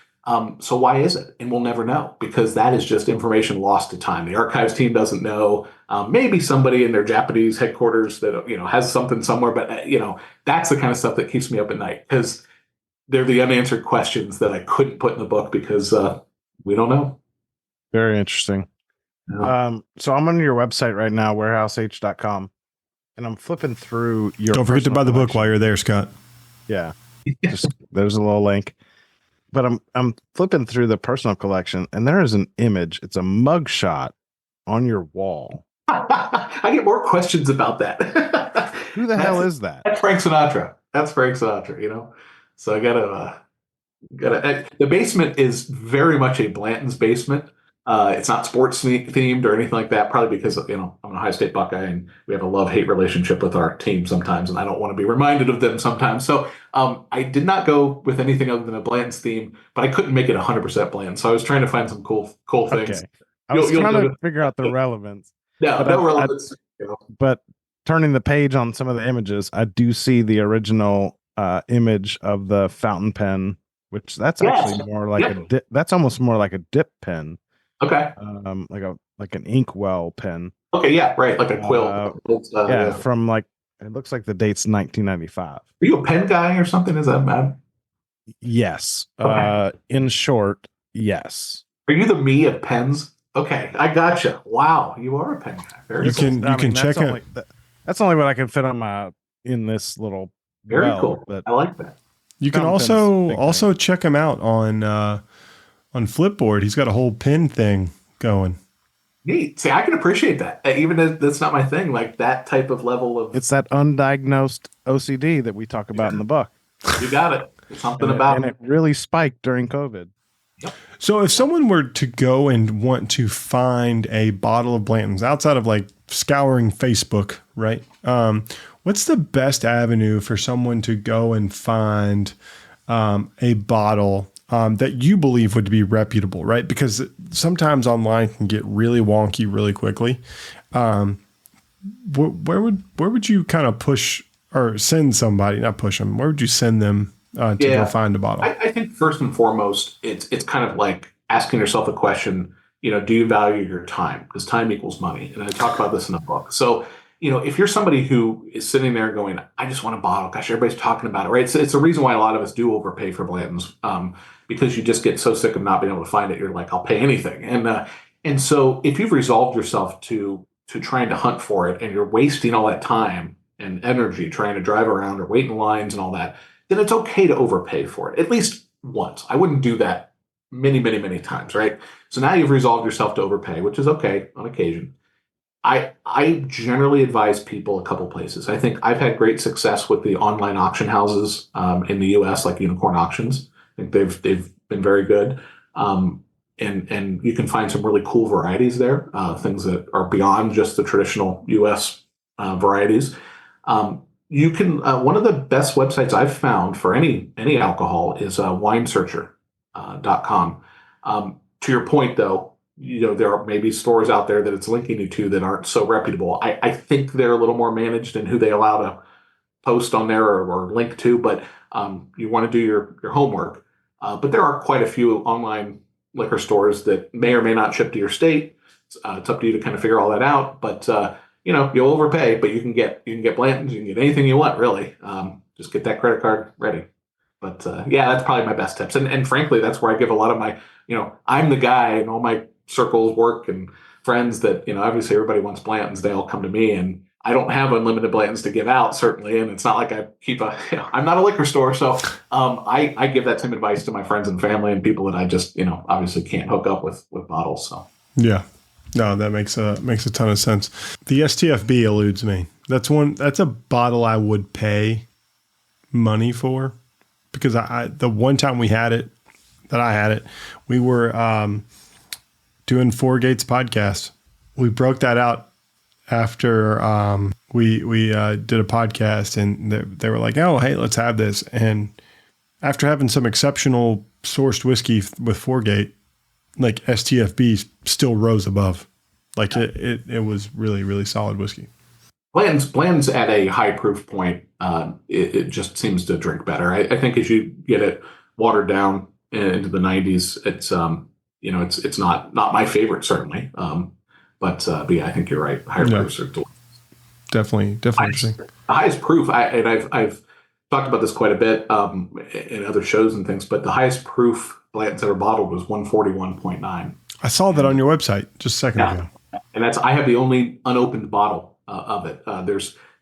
So why is it? And we'll never know, because that is just information lost to time. The archives team doesn't know. Maybe somebody in their Japanese headquarters that has something somewhere, but that's the kind of stuff that keeps me up at night, because they're the unanswered questions that I couldn't put in the book because we don't know. Very interesting. Yeah. So I'm on your website right now, warehouseh.com, and I'm flipping through your. Don't forget to buy the book while you're there, Scott. Yeah, just there's a little link. But I'm flipping through the personal collection, and there is an image. It's a mugshot on your wall. I get more questions about that. Who the hell is that? That's Frank Sinatra. So I gotta. The basement is very much a Blanton's basement. It's not sports themed or anything like that, probably because I'm an Ohio State Buckeye and we have a love-hate relationship with our team sometimes, and I don't want to be reminded of them sometimes. So I did not go with anything other than a Blanton's theme, but I couldn't make it 100% Blanton. So I was trying to find some cool things. Okay. I was trying to figure out the relevance. No relevance. But turning the page on some of the images, I do see the original image of the fountain pen, which that's actually more like that's almost more like a dip pen. Okay. Like an inkwell pen. Okay, yeah, right, like a quill. From like It looks like the date's 1995. Are you a pen guy or something? Is that mad? Yes. Okay. In short, yes. Are you the me of pens? Okay, I gotcha. Wow, you are a pen guy. Very You cool. can check it. That's only what I can fit in this little. Very cool. But I like that. You can also check him out on Flipboard. He's got a whole pin thing going. Neat. See, I can appreciate that. Even if that's not my thing, like that type of level of. It's that undiagnosed OCD that we talk about in the book. You got it. There's something and it really spiked during COVID. Yep. So if someone were to go and want to find a bottle of Blanton's outside of like scouring Facebook, right? What's the best avenue for someone to go and find a bottle that you believe would be reputable, right? Because sometimes online can get really wonky really quickly. Where would you kind of push or send somebody, not push them, where would you send them to go find a bottle? I think first and foremost, it's kind of like asking yourself a question, do you value your time? Because time equals money. And I talk about this in the book. So, if you're somebody who is sitting there going, I just want a bottle, gosh, everybody's talking about it, right? It's the reason why a lot of us do overpay for Blanton's, because you just get so sick of not being able to find it. You're like, I'll pay anything. And so if you've resolved yourself to trying to hunt for it and you're wasting all that time and energy trying to drive around or wait in lines and all that, then it's okay to overpay for it, at least once. I wouldn't do that many, many, many times, right? So now you've resolved yourself to overpay, which is okay on occasion. I generally advise people a couple places. I think I've had great success with the online auction houses in the U.S., like Unicorn Auctions. I think they've been very good, and you can find some really cool varieties there, things that are beyond just the traditional U.S. Varieties. You can one of the best websites I've found for any alcohol is winesearcher.com. To your point, though, there are maybe stores out there that it's linking you to that aren't so reputable. I think they're a little more managed in who they allow to post on there or link to, but you want to do your homework. But there are quite a few online liquor stores that may or may not ship to your state. It's up to you to kind of figure all that out. But you'll overpay, but you can get Blanton's, you can get anything you want, really. Just get that credit card ready. But that's probably my best tips. And frankly, that's where I give a lot of my, I'm the guy in all my circles, work, and friends that, obviously everybody wants Blanton's. They all come to me, and I don't have unlimited Blanton's to give out, certainly. And it's not like I keep I'm not a liquor store. So I give that same advice to my friends and family and people that I just, obviously can't hook up with bottles. So, yeah. No, that makes a ton of sense. The STFB eludes me. That's a bottle I would pay money for, because the one time I had it, we were doing Four Gates podcast. We broke that out after we did a podcast, and they were like, "Oh, hey, let's have this." And after having some exceptional sourced whiskey with Four Gate, like STFB still rose above. Like it was really, really solid whiskey. Bland's at a high proof point. It just seems to drink better. I think as you get it watered down into the 90s, it's it's not my favorite, certainly. But yeah, I think you're right. Higher proofs are definitely interesting. The highest proof, I've talked about this quite a bit in other shows and things, but the highest proof Blanton's ever bottled was 141.9. I saw that on your website just a second ago. And I have the only unopened bottle of it.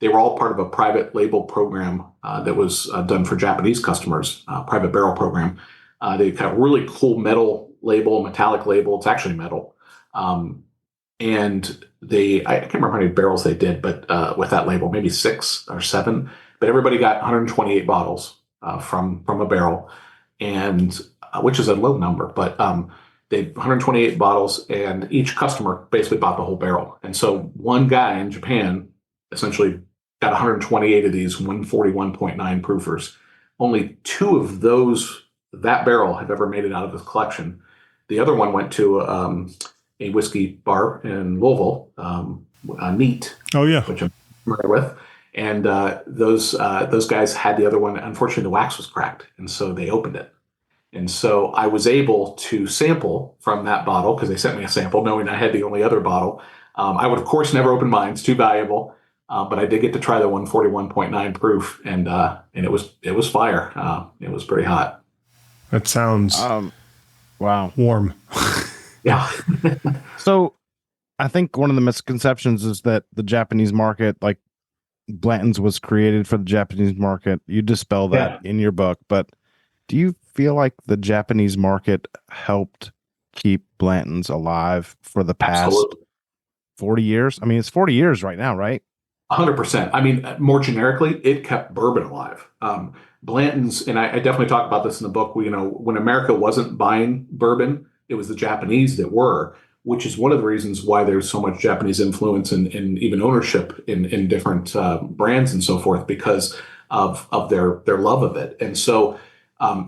They were all part of a private label program that was done for Japanese customers, private barrel program. They have a really cool metal label, metallic label. It's actually metal. And I can't remember how many barrels they did, but with that label, maybe 6 or 7. But everybody got 128 bottles from a barrel, and which is a low number, but they 128 bottles, and each customer basically bought the whole barrel. And so one guy in Japan essentially got 128 of these 141.9 proofers. Only 2 of that barrel have ever made it out of his collection. The other one went to a whiskey bar in Louisville, Neat. Oh yeah, which I'm familiar with. And those guys had the other one. Unfortunately, the wax was cracked, and so they opened it. And so I was able to sample from that bottle because they sent me a sample, knowing I had the only other bottle. I would, of course, never open mine. It's too valuable. But I did get to try the 141.9 proof, and it was fire. It was pretty hot. That sounds wow. warm. Yeah. So I think one of the misconceptions is that the Japanese market, like Blanton's was created for the Japanese market. You dispel that in your book, but do you feel like the Japanese market helped keep Blanton's alive for the past Absolutely. 40 years? I mean, it's 40 years right now, right? 100%. I mean, more generically, it kept bourbon alive. Blanton's, and I definitely talk about this in the book. When America wasn't buying bourbon, it was the Japanese that were, which is one of the reasons why there's so much Japanese influence and even ownership in different brands and so forth, because of their love of it. And so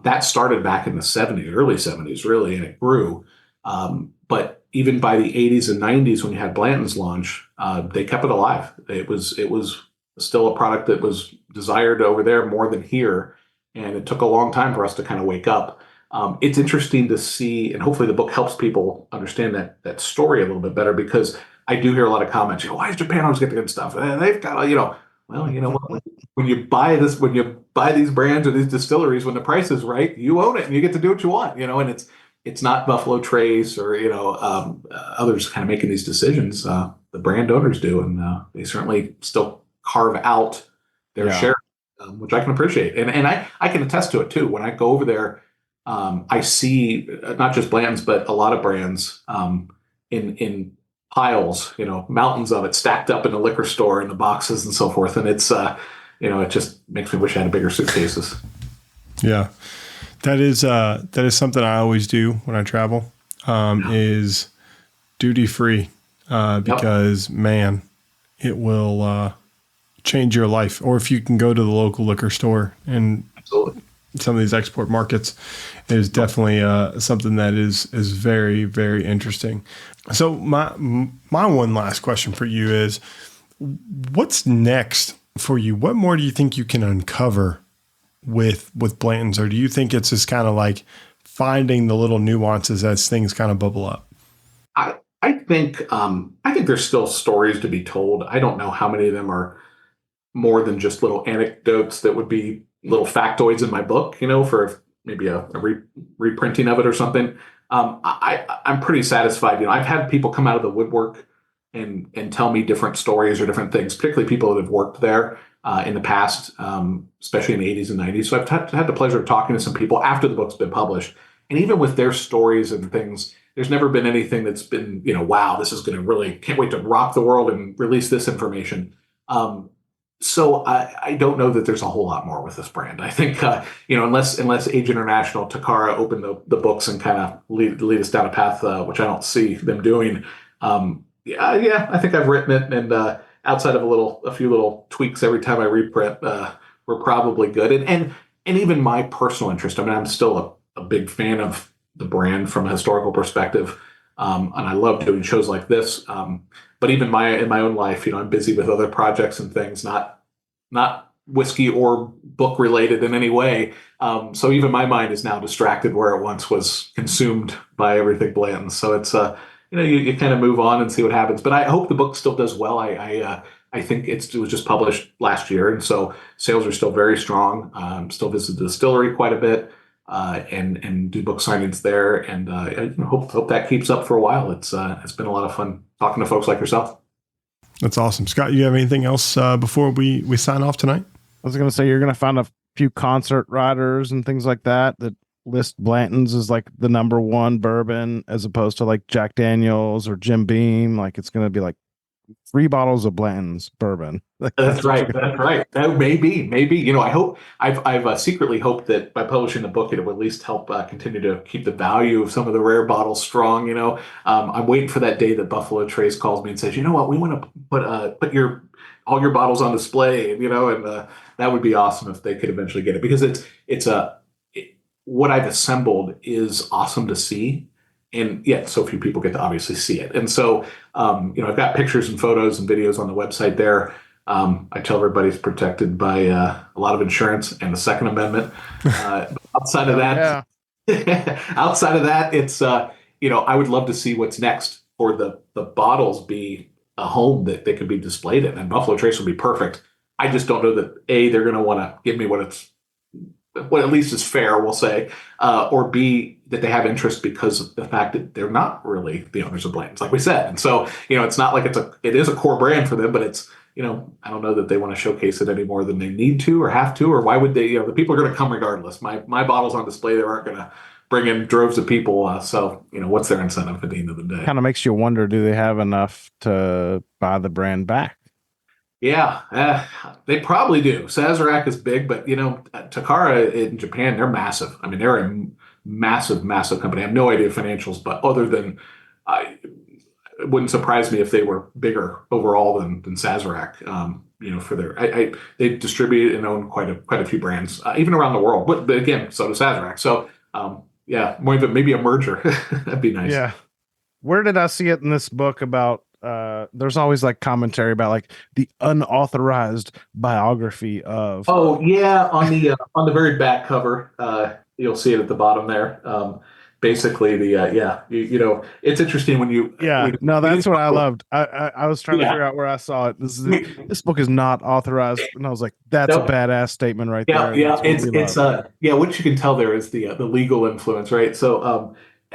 that started back in the 70s, early 70s, really, and it grew. But even by the 80s and 90s, when you had Blanton's launch, they kept it alive. It was still a product that was desired over there more than here, and it took a long time for us to kind of wake up. It's interesting to see, and hopefully the book helps people understand that story a little bit better, because I do hear a lot of comments. Why does Japan always get the good stuff? They've got, well, you know what? When you buy these brands or these distilleries, when the price is right, you own it and you get to do what you want, and it's not Buffalo Trace or, others kind of making these decisions. The brand owners do, and they certainly still carve out their share, which I can appreciate. And I can attest to it too. When I go over there, I see not just Blanton's, but a lot of brands in piles, mountains of it stacked up in the liquor store in the boxes and so forth. And it's, it just makes me wish I had bigger suitcases. Yeah. That is something I always do when I travel, is duty free, because man, it will change your life. Or if you can go to the local liquor store, and Absolutely. some of these export markets, is definitely something that is very, very interesting. So my one last question for you is, what's next for you? What more do you think you can uncover with Blanton's, or do you think it's just kind of like finding the little nuances as things kind of bubble up? I think there's still stories to be told. I don't know how many of them are more than just little anecdotes that would be little factoids in my book, for maybe a reprinting of it or something. I'm pretty satisfied. I've had people come out of the woodwork and tell me different stories or different things, particularly people that have worked there in the past, especially in the 80s and 90s. So I've had the pleasure of talking to some people after the book's been published. And even with their stories and things, there's never been anything that's been, wow, this is going to really, can't wait to rock the world and release this information. So I don't know that there's a whole lot more with this brand. I think, unless Age International, Takara opened the books and kind of lead us down a path, which I don't see them doing. I think I've written it, and outside of a few little tweaks every time I reprint, we're probably good. And even my personal interest. I mean, I'm still a big fan of the brand from a historical perspective, and I love doing shows like this. But even in my own life, I'm busy with other projects and things, not whiskey or book related in any way. So even my mind is now distracted where it once was consumed by everything Blanton. So it's you kind of move on and see what happens. But I hope the book still does well. I think it was just published last year, and so sales are still very strong. Still visit the distillery quite a bit, and do book signings there, and I hope that keeps up for a while. It's been a lot of fun talking to folks like yourself. That's awesome. Scott, you have anything else before we sign off tonight? I was going to say, you're going to find a few concert riders and things like that list Blanton's as like the number one bourbon, as opposed to like Jack Daniels or Jim Beam. Like it's going to be like 3 bottles of Blanton's bourbon. That's right. That's right. That maybe. I hope I've secretly hoped that by publishing the book, it will at least help continue to keep the value of some of the rare bottles strong. I'm waiting for that day that Buffalo Trace calls me and says, you know what, we want to put all your bottles on display, and that would be awesome if they could eventually get it, because what I've assembled is awesome to see. And yet so few people get to obviously see it. And so, I've got pictures and photos and videos on the website there. I tell everybody it's protected by a lot of insurance and the Second Amendment. Outside of that, it's, I would love to see what's next for the bottles be a home that they could be displayed in, and Buffalo Trace would be perfect. I just don't know that they're going to want to give me what at least is fair, we'll say, or B, that they have interest because of the fact that they're not really the owners of Blanton's, like we said. And so, it's not like it is a core brand for them, but it's, I don't know that they want to showcase it any more than they need to or have to, or why would they, the people are going to come regardless. My bottles on display, they aren't going to bring in droves of people. So, what's their incentive at the end of the day? Kind of makes you wonder, do they have enough to buy the brand back? Yeah, they probably do. Sazerac is big, but Takara in Japan, they're massive. I mean, they're a massive, massive company. I have no idea financials, but other than it wouldn't surprise me if they were bigger overall than Sazerac. For their they distribute and own quite a few brands, even around the world. But again, so does Sazerac. So more even maybe a merger. That'd be nice. Yeah. Where did I see it in this book about? There's always like commentary about like the unauthorized biography of. Oh yeah, on the very back cover, you'll see it at the bottom there. Basically, it's interesting when you. Yeah, that's what I loved. I was trying to figure out where I saw it. This book is not authorized, and I was like, that's a badass statement right there. Yeah, it's what you can tell there is the legal influence, right? So.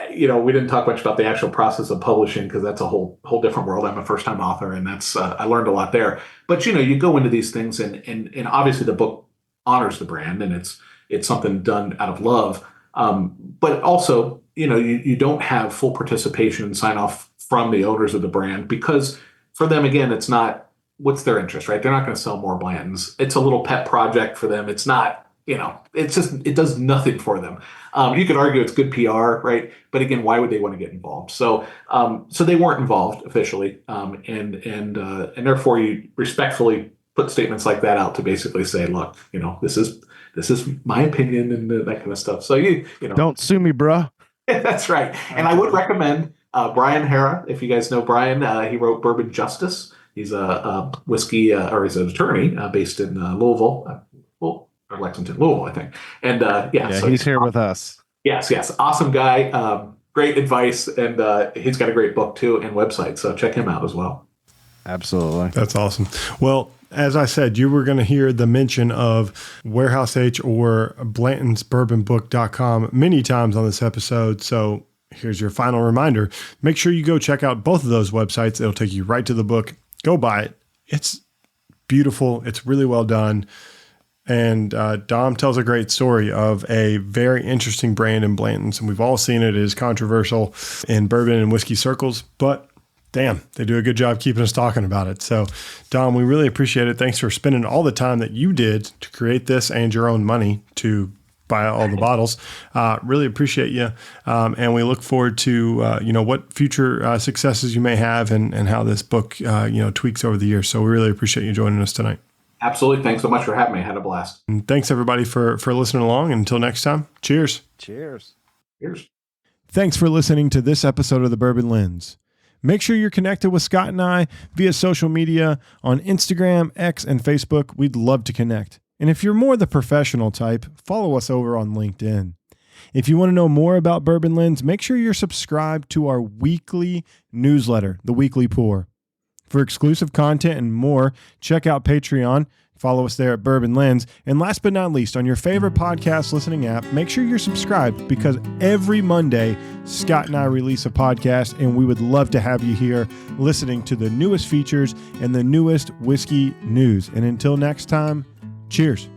We didn't talk much about the actual process of publishing because that's a whole different world. I'm a first-time author, and that's I learned a lot there. But you go into these things, and obviously the book honors the brand, and it's something done out of love. But also, you don't have full participation and sign off from the owners of the brand because for them, again, it's not what's their interest, right? They're not going to sell more Blantons. It's a little pet project for them. It's not. It's just, it does nothing for them. You could argue it's good PR, right? But again, why would they want to get involved? So they weren't involved officially. And therefore you respectfully put statements like that out to basically say, look, this is my opinion and that kind of stuff. So don't sue me, bro. That's right. And I would recommend Brian Hara. If you guys know Brian, he wrote Bourbon Justice. He's a whiskey, or he's an attorney based in Louisville. Or Lexington, Louisville, I think. And so he's here with us. Yes. Awesome guy. Great advice. And he's got a great book too and website. So check him out as well. Absolutely. That's awesome. Well, as I said, you were going to hear the mention of Warehouse H or BlantonsBourbonBook.com many times on this episode. So here's your final reminder. Make sure you go check out both of those websites. It'll take you right to the book. Go buy it. It's beautiful. It's really well done. And Dom tells a great story of a very interesting brand in Blanton's. And we've all seen it. It is controversial in bourbon and whiskey circles, but damn, they do a good job keeping us talking about it. So Dom, we really appreciate it. Thanks for spending all the time that you did to create this and your own money to buy all the bottles. Really appreciate you. And we look forward to, what future successes you may have and how this book, tweaks over the years. So we really appreciate you joining us tonight. Absolutely. Thanks so much for having me. I had a blast. And thanks everybody for listening along. And until next time, cheers. Cheers. Cheers. Thanks for listening to this episode of the Bourbon Lens. Make sure you're connected with Scott and I via social media on Instagram, X, and Facebook. We'd love to connect. And if you're more the professional type, follow us over on LinkedIn. If you want to know more about Bourbon Lens, make sure you're subscribed to our weekly newsletter, The Weekly Pour. For exclusive content and more, check out Patreon. Follow us there at Bourbon Lens. And last but not least, on your favorite podcast listening app, make sure you're subscribed because every Monday, Scott and I release a podcast, and we would love to have you here listening to the newest features and the newest whiskey news. And until next time, cheers.